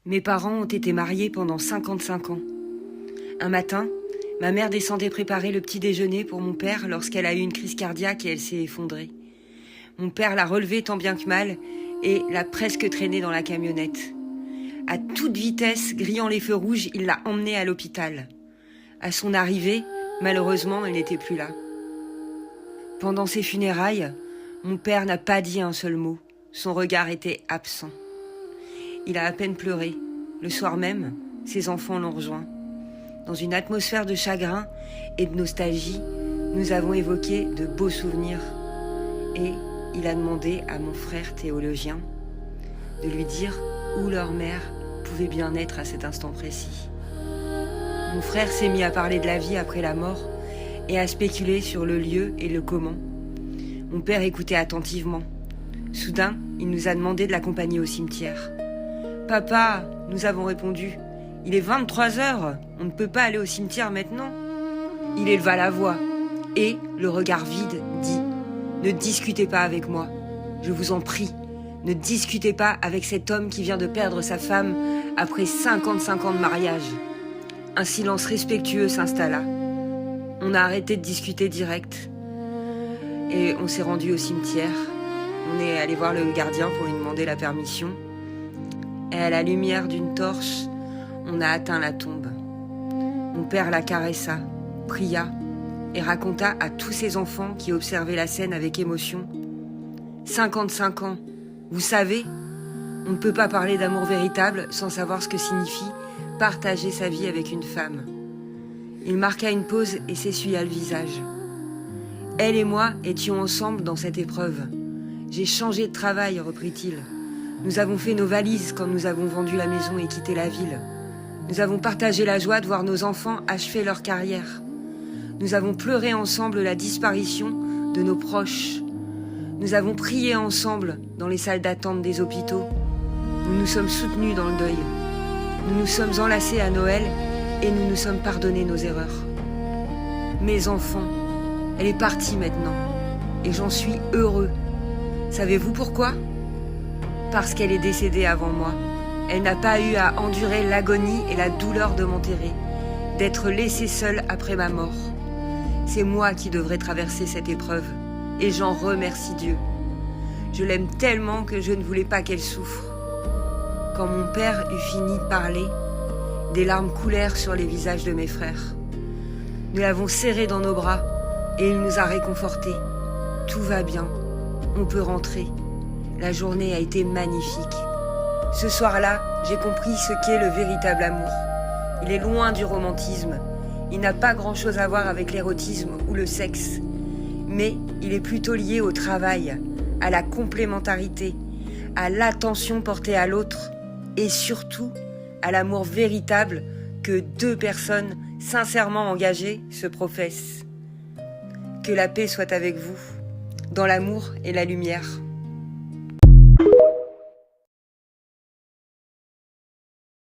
Mes parents ont été mariés pendant 55 ans. Un matin, ma mère descendait préparer le petit déjeuner pour mon père lorsqu'elle a eu une crise cardiaque et elle s'est effondrée. Mon père l'a relevée tant bien que mal et l'a presque traînée dans la camionnette. À toute vitesse, grillant les feux rouges, il l'a emmenée à l'hôpital. À son arrivée, malheureusement, elle n'était plus là. Pendant ses funérailles, mon père n'a pas dit un seul mot. Son regard était absent. Il a à peine pleuré. Le soir même, ses enfants l'ont rejoint. Dans une atmosphère de chagrin et de nostalgie, nous avons évoqué de beaux souvenirs. Et il a demandé à mon frère théologien de lui dire où leur mère pouvait bien être à cet instant précis. Mon frère s'est mis à parler de la vie après la mort et à spéculer sur le lieu et le comment. Mon père écoutait attentivement. Soudain, il nous a demandé de l'accompagner au cimetière. « Papa, nous avons répondu, il est 23 heures, on ne peut pas aller au cimetière maintenant. » Il éleva la voix et, le regard vide, dit « Ne discutez pas avec moi, je vous en prie, ne discutez pas avec cet homme qui vient de perdre sa femme après 55 ans de mariage. » Un silence respectueux s'installa. On a arrêté de discuter direct et on s'est rendu au cimetière. On est allé voir le gardien pour lui demander la permission. Et à la lumière d'une torche, on a atteint la tombe. Mon père la caressa, pria et raconta à tous ses enfants qui observaient la scène avec émotion. 55 ans, vous savez, on ne peut pas parler d'amour véritable sans savoir ce que signifie partager sa vie avec une femme. Il marqua une pause et s'essuya le visage. Elle et moi étions ensemble dans cette épreuve. J'ai changé de travail, reprit-il. Nous avons fait nos valises quand nous avons vendu la maison et quitté la ville. Nous avons partagé la joie de voir nos enfants achever leur carrière. Nous avons pleuré ensemble la disparition de nos proches. Nous avons prié ensemble dans les salles d'attente des hôpitaux. Nous nous sommes soutenus dans le deuil. Nous nous sommes enlacés à Noël et nous nous sommes pardonnés nos erreurs. Mes enfants, elle est partie maintenant et j'en suis heureux. Savez-vous pourquoi ? Parce qu'elle est décédée avant moi. Elle n'a pas eu à endurer l'agonie et la douleur de m'enterrer, d'être laissée seule après ma mort. C'est moi qui devrais traverser cette épreuve et j'en remercie Dieu. Je l'aime tellement que je ne voulais pas qu'elle souffre. Quand mon père eut fini de parler, des larmes coulèrent sur les visages de mes frères. Nous l'avons serré dans nos bras et il nous a réconfortés. Tout va bien, on peut rentrer. La journée a été magnifique. Ce soir-là, j'ai compris ce qu'est le véritable amour. Il est loin du romantisme. Il n'a pas grand-chose à voir avec l'érotisme ou le sexe. Mais il est plutôt lié au travail, à la complémentarité, à l'attention portée à l'autre et surtout à l'amour véritable que deux personnes sincèrement engagées se professent. Que la paix soit avec vous, dans l'amour et la lumière.